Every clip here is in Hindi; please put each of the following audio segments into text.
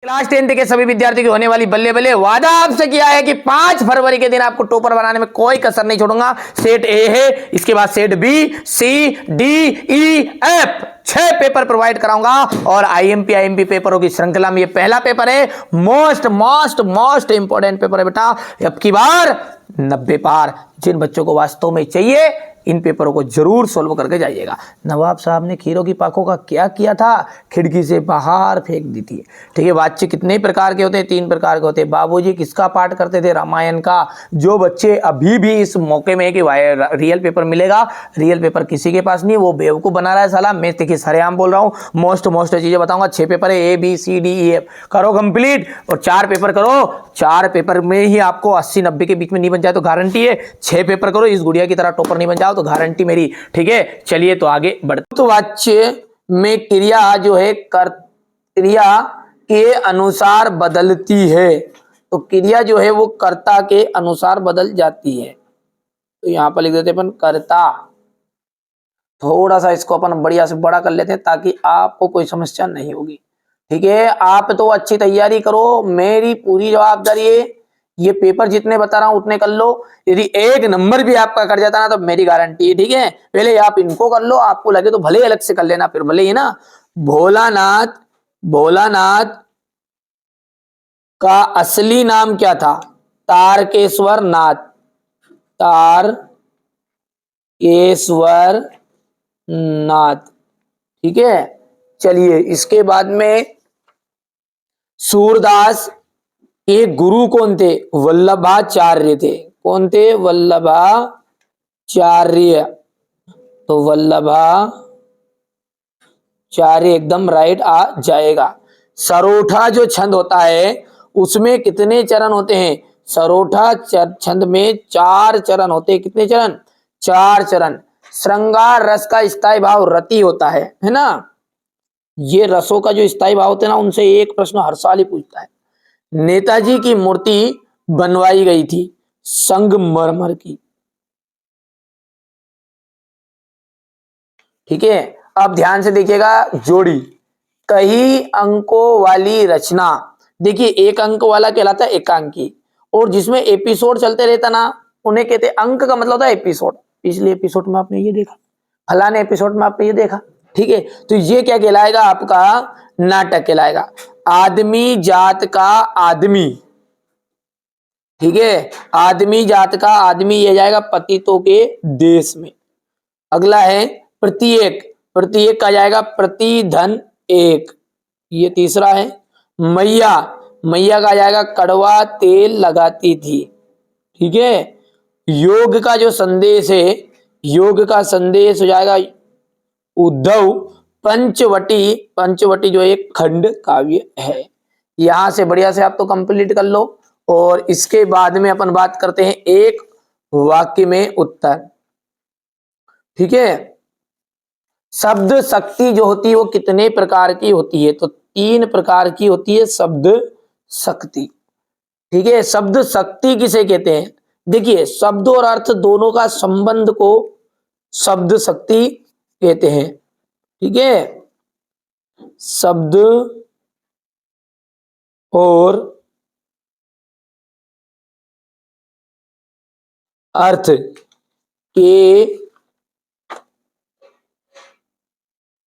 क्लास 10 के सभी विद्यार्थियों की होने वाली बल्ले बल्ले वादा आपसे किया है कि 5 फरवरी के दिन आपको टॉपर बनाने में कोई कसर नहीं छोड़ूंगा। सेट ए है, इसके बाद set B, C, D, E, F 6 paper provide कराऊंगा और आईएमपी पेपरों की श्रृंखला में ये पहला पेपर है। मोस्ट इंपॉर्टेंट पेपर है बेटा। अब की बार 90 पार। जिन बच्चों को वास्तव में चाहिए इन पेपरों को जरूर सोल्व करके जाइएगा। नवाब साहब ने खीरों की पाकों का क्या किया था? खिड़की से बाहर फेंक दी थी। ठीक है, वाच्य कितने प्रकार के होते हैं? 3 प्रकार के होते हैं। बाबूजी किसका पाठ करते थे? रामायण का। जो बच्चे अभी भी इस मौके में है कि रियल पेपर मिलेगा, रियल पेपर किसी के पास नहीं, वो बेवकूफ बना रहा है साला। मैं देखिए सरेआम बोल रहा हूँ, मोस्ट चीजें बताऊंगा। 6 पेपर है, A B C D E F करो कंप्लीट और 4 पेपर करो। 4 पेपर में ही आपको 80-90 के बीच में नहीं बन जाए तो गारंटी है। 6 पेपर करो, इस गुड़िया की तरह टॉपर नहीं बन जाओ तो गारंटी मेरी। ठीक है, चलिए तो आगे बढ़ते। तो वाच्य में क्रिया जो है क्रिया के अनुसार बदलती है। तो क्रिया जो है वो कर्ता के अनुसार बदल जाती है। तो यहां पर लिख देते अपन कर्ता। थोड़ा सा इसको अपन बढ़िया से बड़ा कर लेते हैं ताकि आपको कोई समस्या नहीं होगी। ठीक है, आप तो अच्छी तैयारी करो, मेरी पूरी जवाबदारी है। ये पेपर जितने बता रहा हूं उतने कर लो। यदि 1 नंबर भी आपका कट जाता ना तो मेरी गारंटी है। ठीक है, पहले आप इनको कर लो, आपको लगे तो भले अलग से कर लेना, फिर भले ही ना। भोलानाथ का असली नाम क्या था? तारकेश्वर नाथ। तारकेश्वर नाथ। ठीक है, चलिए इसके बाद में सूरदास के गुरु कौन थे? वल्लभाचार्य थे। कौन थे? वल्लभाचार्य। तो वल्लभाचार्य एकदम राइट आ जाएगा। सरोठा जो छंद होता है उसमें कितने चरण होते हैं? सरोठा छंद में 4 चरण होते हैं। कितने चरण? 4 चरण। श्रृंगार रस का स्थायी भाव रति होता है ना। ये रसों का जो स्थायी भाव होते हैं ना, उनसे एक प्रश्न हर साल ही पूछता है। नेताजी की मूर्ति बनवाई गई थी संगमरमर की। ठीक है, अब ध्यान से देखिएगा। जोड़ी कई अंकों वाली रचना। देखिए 1 अंक वाला कहलाता है एकांकी, और जिसमें एपिसोड चलते रहता ना उन्हें कहते हैं। अंक का मतलब होता है एपिसोड। पिछले एपिसोड में आपने ये देखा, फलाने एपिसोड में आपने ये देखा। ठीक है, तो ये क्या कहलाएगा? आपका नाटक कहलाएगा। आदमी जात का आदमी। ठीक है, आदमी जात का आदमी ये जाएगा पतितों के देश में। अगला है प्रत्येक। प्रत्येक का जाएगा प्रतिधन एक। ये तीसरा है। मैया। मैया का जाएगा कड़वा तेल लगाती थी। ठीक है, योग का जो संदेश है, योग का संदेश हो जाएगा उद्धव। पंचवटी। पंचवटी जो एक खंड काव्य है। यहां से बढ़िया से आप तो कंप्लीट कर लो और इसके बाद में अपन बात करते हैं एक वाक्य में उत्तर। ठीक है, शब्द शक्ति जो होती है वो कितने प्रकार की होती है? तो 3 प्रकार की होती है शब्द शक्ति। ठीक है, शब्द शक्ति किसे कहते हैं? देखिए शब्द और अर्थ दोनों का संबंध को शब्द शक्ति कहते हैं। ठीक है, शब्द और अर्थ के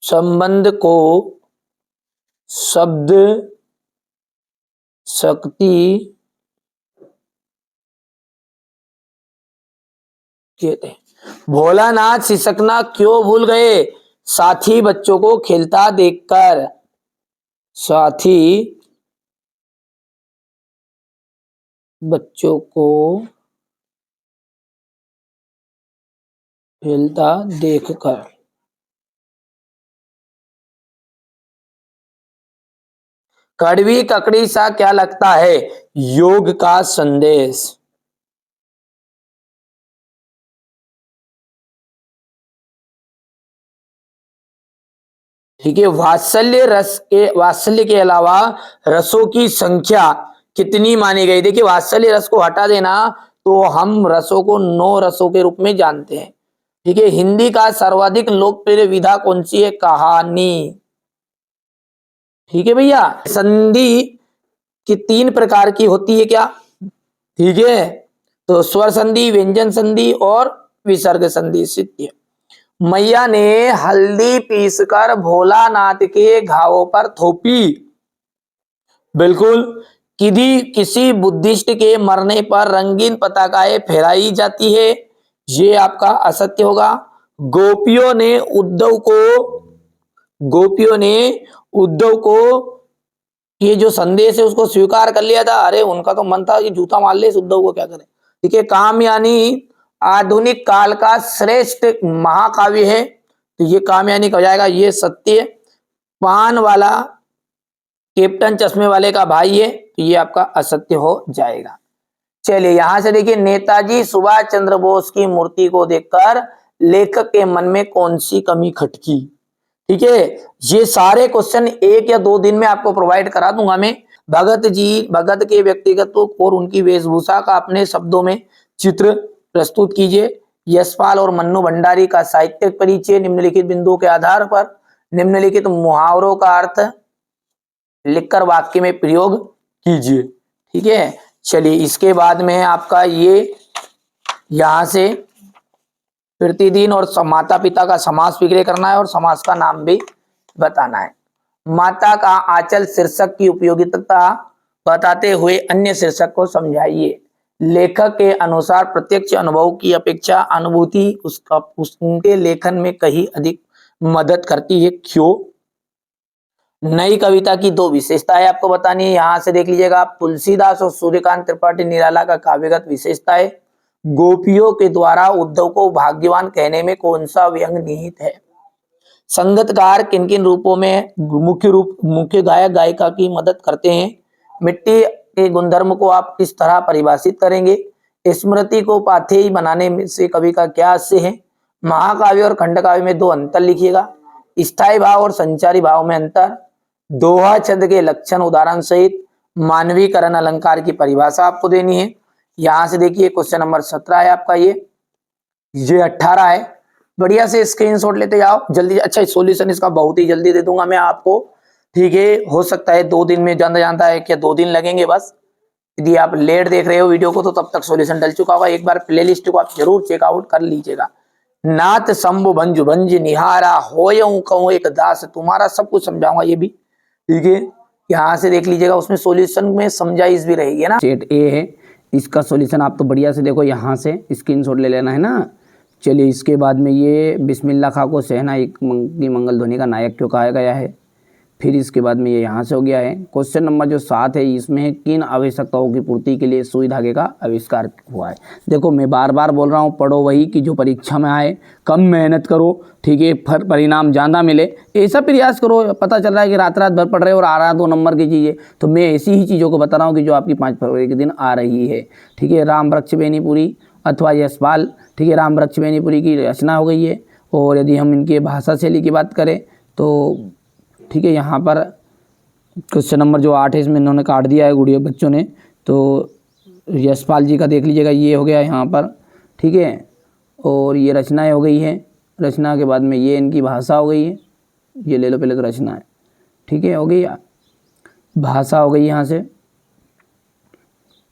संबंध को शब्द शक्ति कहते हैं। भोलानाथ सिसकना क्यों भूल गए? साथी बच्चों को खेलता देखकर। साथी बच्चों को खेलता देखकर। कड़वी ककड़ी सा क्या लगता है? योग का संदेश। ठीक है, वात्सल्य के अलावा रसों की संख्या कितनी मानी गई? देखिए वात्सल्य रस को हटा देना तो हम रसों को 9 रसों के रूप में जानते हैं। ठीक है, हिंदी का सर्वाधिक लोकप्रिय विधा कौन सी है? कहानी। ठीक है भैया, संधि कि 3 प्रकार की होती है क्या, ठीक है। तो स्वर संधि, व्यंजन संधि और विसर्ग संधि सिद्ध। मैया ने हल्दी पीसकर भोलानाथ के घावों पर थोपी। बिल्कुल। किसी बुद्धिस्ट के मरने पर रंगीन पताकाएं फहराई जाती है, ये आपका असत्य होगा। गोपियों ने उद्धव को ये जो संदेश है उसको स्वीकार कर लिया था। अरे उनका तो मन था कि जूता मार ले, इस उद्धव को क्या करे, ठीक है। कामयानी आधुनिक काल का श्रेष्ठ महाकाव्य है, तो ये कामयानी हो जाएगा, ये सत्य। पान वाला कैप्टन चश्मे वाले का भाई है, तो ये आपका असत्य हो जाएगा। चलिए यहां से देखिए, नेताजी सुभाष चंद्र बोस की मूर्ति को देखकर लेखक के मन में कौन सी कमी खटकी, ठीक है। ये सारे क्वेश्चन 1 या 2 दिन में आपको प्रोवाइड करा दूंगा मैं। भगत के व्यक्तिगत और उनकी वेशभूषा का अपने शब्दों में चित्र प्रस्तुत कीजिए। यशपाल और मन्नू भंडारी का साहित्यिक परिचय, निम्नलिखित बिंदुओं के आधार पर निम्नलिखित मुहावरों का अर्थ लिखकर वाक्य में प्रयोग कीजिए, ठीक है। चलिए इसके बाद में आपका ये यहां से प्रतिदिन और माता पिता का समास विग्रह करना है और समास का नाम भी बताना है। माता का आंचल शीर्षक की उपयोगिता बताते हुए अन्य शीर्षक को समझाइए। लेखक के अनुसार प्रत्यक्ष अनुभव की अपेक्षा अनुभूति उसके लेखन में कहीं अधिक मदद करती है, क्यों। नई कविता की 2 विशेषताएं आपको बतानी है, यहां से देख लीजिएगा आप। तुलसीदास और सूर्यकांत त्रिपाठी निराला का काव्यगत विशेषता है। गोपियों के द्वारा उद्धव को भाग्यवान कहने में कौन सा व्यंग निहित है। संगतकार किन किन रूपों में मुख्य गायक गायिका की मदद करते हैं। मिट्टी के गुणधर्म को आप किस तरह परिभाषित करेंगे। स्मृति को पाथेय बनाने से कवि का क्या आशय है। महाकाव्य और खंडकाव्य में 2 अंतर लिखिएगा। स्थायी भाव और संचारी भाव में अंतर। दोहा छंद के लक्षण उदाहरण सहित मानवीकरण अलंकार की परिभाषा आपको देनी है। यहां से देखिए क्वेश्चन नंबर 17 है आपका, ये 18 है। बढ़िया से स्क्रीनशॉट लेते जाओ जल्दी। अच्छा सॉल्यूशन इसका बहुत ही जल्दी दे दूंगा मैं आपको, ठीक है। हो सकता है 2 दिन में, ज्यादा जानता है क्या 2 दिन लगेंगे बस। यदि आप लेट देख रहे हो वीडियो को तो तब तक सॉल्यूशन डल चुका होगा। एक बार प्लेलिस्ट को आप जरूर चेकआउट कर लीजिएगा। नाथ शंभु भंजु भंज निहारा होयऊं कहूं एक दास तुम्हारा, सब कुछ समझाऊंगा ये भी, ठीक है। यहाँ से देख लीजिएगा, उसमें सॉल्यूशन में समझाइश भी रहेगी ना। सेट ए है, इसका सॉल्यूशन आप तो बढ़िया से देखो, यहाँ से स्क्रीनशॉट ले लेना है ना। चलिए इसके बाद में ये बिस्मिल्लाह खां को शहनाई की मंगल ध्वनि का नायक क्यों कहा गया है। फिर इसके बाद में ये यहाँ से हो गया है। क्वेश्चन नंबर जो 7 है, इसमें किन आवश्यकताओं की पूर्ति के लिए सुई धागे का आविष्कार हुआ है। देखो मैं बार बार बोल रहा हूँ, पढ़ो वही कि जो परीक्षा में आए, कम मेहनत करो, ठीक है, परिणाम ज़्यादा मिले, ऐसा प्रयास करो। पता चल रहा है कि रात भर पढ़ रहे हो और आ रहा 2 नंबर की चीज़ें, तो मैं ऐसी ही चीज़ों को बता रहा हूँ कि जो आपकी 5 फरवरी के दिन आ रही है, ठीक है। राम वृक्ष बेनीपुरी अथवा यशपाल, ठीक है, राम वृक्ष बेनीपुरी की रचना हो गई है। और यदि हम इनके भाषा शैली की बात करें तो ठीक है, यहाँ पर क्वेश्चन नंबर जो 8 है इसमें इन्होंने काट दिया है गुड़िया बच्चों ने, तो यशपाल जी का देख लीजिएगा, ये हो गया यहाँ पर, ठीक है। और ये रचनाएं हो गई है, रचना के बाद में ये इनकी भाषा हो गई है, ये ले लो पहले तो रचना है, ठीक है, हो गई। भाषा हो गई। यहाँ से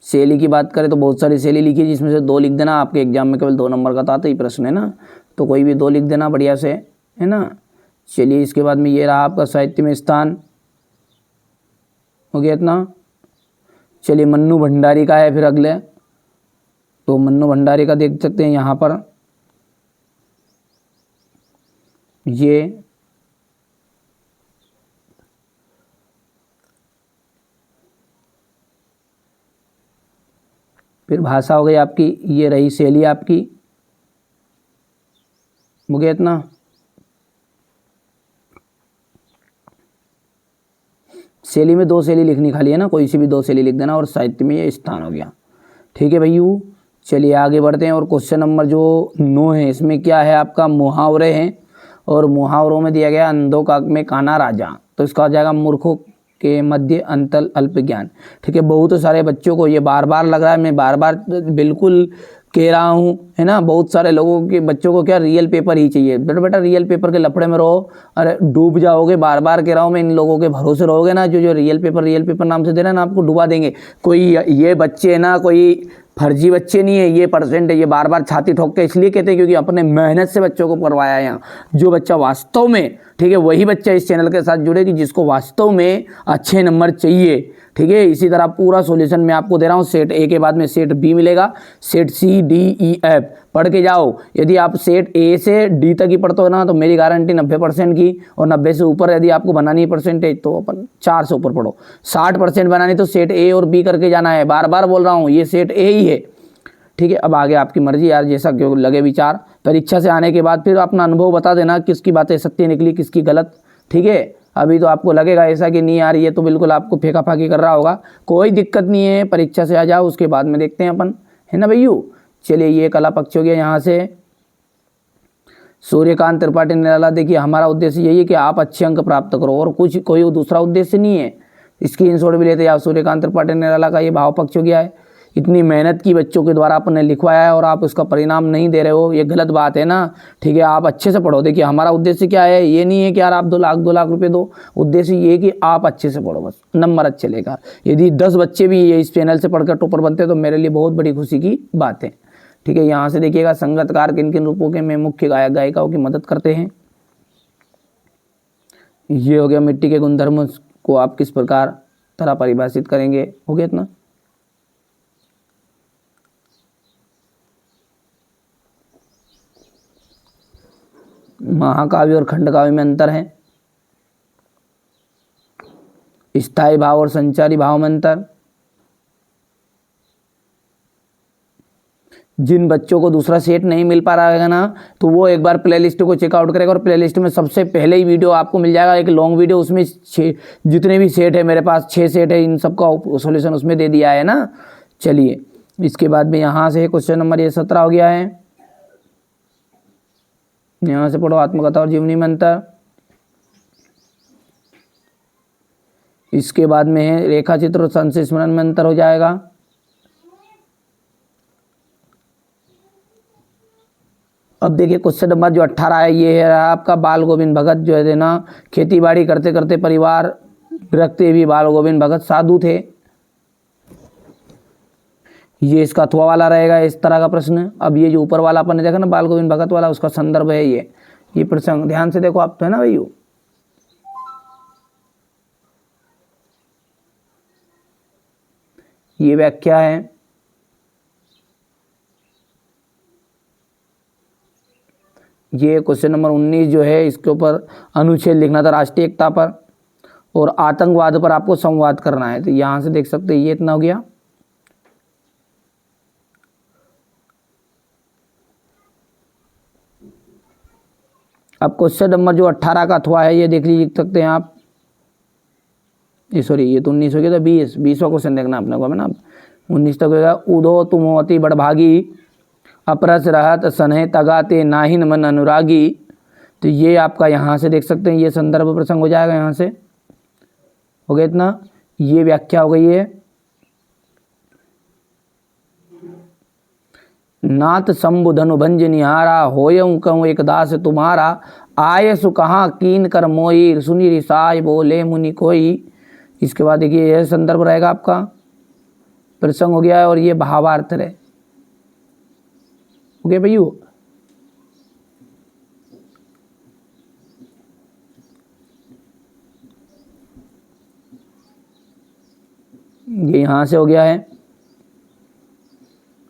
शैली की बात करें तो बहुत सारी शैली लिखी है, जिसमें से 2 लिख देना। आपके एग्जाम में केवल 2 नंबर का था तो ये प्रश्न है ना, तो कोई भी 2 लिख देना बढ़िया से, है ना। चलिए इसके बाद में ये रहा आपका साहित्य में स्थान, हो गया इतना। चलिए मन्नू भंडारी का है फिर अगले, तो मन्नू भंडारी का देख सकते हैं यहाँ पर, ये फिर भाषा हो गई आपकी, ये रही शैली आपकी, हो गया इतना। शैली में 2 शैली लिखनी खाली है ना, कोई सी भी 2 शैली लिख देना। और साहित्य में ये स्थान हो गया, ठीक है भैया। चलिए आगे बढ़ते हैं। और क्वेश्चन नंबर जो 9 है, इसमें क्या है आपका, मुहावरे हैं। और मुहावरों में दिया गया अंधों का में काना राजा, तो इसका हो जाएगा मूर्खों के मध्य अंतल अल्प ज्ञान, ठीक है। बहुत सारे बच्चों को ये बार बार लग रहा है, मैं बार बार बिल्कुल कह रहा हूँ, है ना। बहुत सारे लोगों के बच्चों को क्या रियल पेपर ही चाहिए। बेटा रियल पेपर के लफड़े में रहो, अरे डूब जाओगे। बार बार कह रहा हूँ मैं, इन लोगों के भरोसे रहोगे ना, जो रियल पेपर नाम से दे रहे हैं ना, आपको डुबा देंगे। कोई ये बच्चे ना कोई फर्जी बच्चे नहीं है, ये परसेंट है। ये बार बार छाती ठोक के इसलिए कहते हैं क्योंकि अपने मेहनत से बच्चों को करवाया है यहाँ। जो बच्चा वास्तव में, ठीक है, वही बच्चा इस चैनल के साथ जुड़े कि जिसको वास्तव में अच्छे नंबर चाहिए, ठीक है। इसी तरह पूरा सॉल्यूशन मैं आपको दे रहा हूँ। सेट ए के बाद में सेट बी मिलेगा, set C D E F पढ़ के जाओ। यदि आप सेट ए से डी तक ही पढ़ते हो ना, तो मेरी गारंटी 90% की, और 90 से ऊपर यदि आपको बनानी है परसेंटेज तो अपन 4 से ऊपर पढ़ो। 60% बनानी तो सेट ए और बी करके जाना है। बार बार बोल रहा हूँ, ये सेट ए ही है, ठीक है। अब आगे आपकी मर्जी यार, जैसा क्यों लगे विचार। परीक्षा से आने के बाद फिर अपना अनुभव बता देना, किसकी बातें सत्य निकली, किसकी गलत, ठीक है। अभी तो आपको लगेगा ऐसा कि नहीं यार ये तो बिल्कुल आपको फेंका फाकी कर रहा होगा। कोई दिक्कत नहीं है, परीक्षा से आ जाओ, उसके बाद में देखते हैं अपन, है ना भैयू। चलिए ये कला पक्ष हो गया। यहाँ से सूर्यकांत त्रिपाठी निराला, देखिए हमारा उद्देश्य यही है कि आप अच्छे अंक प्राप्त करो, और कुछ कोई दूसरा उद्देश्य नहीं है। स्क्रीनशॉट भी लेते आप। सूर्यकांत त्रिपाठी निराला का ये भाव पक्ष हो गया है। इतनी मेहनत की बच्चों के द्वारा आपने लिखवाया है और आप उसका परिणाम नहीं दे रहे हो, ये गलत बात है ना, ठीक है। आप अच्छे से पढ़ो। देखिए हमारा उद्देश्य क्या है, ये नहीं है कि यार आप 2 लाख रुपए दो। उद्देश्य ये है कि आप अच्छे से पढ़ो, बस नंबर अच्छे लेकर। यदि 10 बच्चे भी ये इस चैनल से पढ़कर टॉपर बनते तो मेरे लिए बहुत बड़ी खुशी की बात है, ठीक है। यहाँ से देखिएगा, संगतकार किन किन रूपों के में मुख्य गायक गायिकाओं की मदद करते हैं। ये हो गया। मिट्टी के गुणधर्म को आप किस प्रकार तरह परिभाषित करेंगे, हो गया इतना। महाकाव्य और खंडकाव्य में अंतर है। स्थायी भाव और संचारी भाव में अंतर। जिन बच्चों को दूसरा सेट नहीं मिल पा रहा है ना, तो वो एक बार प्लेलिस्ट को चेकआउट करेगा, और प्लेलिस्ट में सबसे पहले ही वीडियो आपको मिल जाएगा, एक लॉन्ग वीडियो। उसमें जितने भी सेट है, मेरे पास 6 सेट है, इन सबका सॉल्यूशन उसमें दे दिया है ना। चलिए इसके बाद में यहाँ से क्वेश्चन नंबर ये 17 हो गया है। यहाँ से पढ़ो, आत्मकथा और जीवनी में अंतर। इसके बाद में है रेखा चित्र और संशय स्मरण में अंतर हो जाएगा। अब देखिए क्वेश्चन नंबर जो 18 है, ये है आपका बाल गोविंद भगत जो है ना, खेती बाड़ी करते करते परिवार रखते भी बाल गोविंद भगत साधु थे। ये इसका अथवा वाला रहेगा, इस तरह का प्रश्न। अब ये जो ऊपर वाला अपन ने देखा ना, बाल गोविंद भगत वाला, उसका संदर्भ है ये प्रसंग। ध्यान से देखो आप, तो है ना भैया। ये व्याख्या है। ये क्वेश्चन नंबर 19 जो है, इसके ऊपर अनुच्छेद लिखना था राष्ट्रीय एकता पर, और आतंकवाद पर आपको संवाद करना है। तो यहां से देख सकते हैं, ये इतना हो गया। अब क्वेश्चन नंबर जो 18 का अथवा है, ये देख लीजिए, लिख सकते हैं आप। ये सॉरी, ये तो 19 हो गया था। 20वां क्वेश्चन देखना अपने को, है ना। 19 तक होगा। उदो तुमोती बड़भागी, अपरस रहत सनह तगाते नाहिन मन अनुरागी। तो ये आपका यहाँ से देख सकते हैं, ये संदर्भ प्रसंग हो जाएगा। यहाँ से हो गया इतना। ये व्याख्या हो गई है। नाथ शंभु धनु भंज निहारा, होयं कहूँ एक दास तुम्हारा। आय सु कहाँ कीन कर मोई, सुनी रिसाय बोले मुनि कोई। इसके बाद देखिए यह संदर्भ रहेगा आपका, प्रसंग हो गया है, और ये भावार्थ रहे। ओके भैया। ये यहाँ से हो गया है।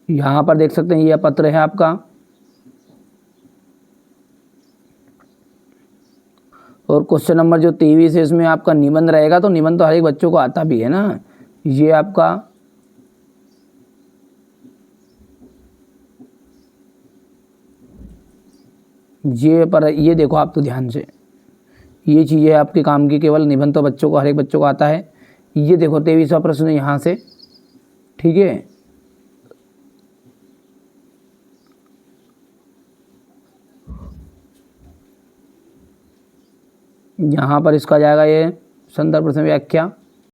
यहाँ पर देख सकते हैं, ये पत्र है आपका। और क्वेश्चन नंबर जो 23 है, इसमें आपका निबंध रहेगा। तो निबंध तो हर एक बच्चों को आता भी है ना। ये आपका ये देखो आप तो ध्यान से, ये चीज़ें आपके काम की। केवल निबंध तो बच्चों को, हर एक बच्चों को आता है। ये देखो 23वां प्रश्न यहाँ से, ठीक है। यहाँ पर इसका जाएगा ये संदर्भ प्रश्न व्याख्या।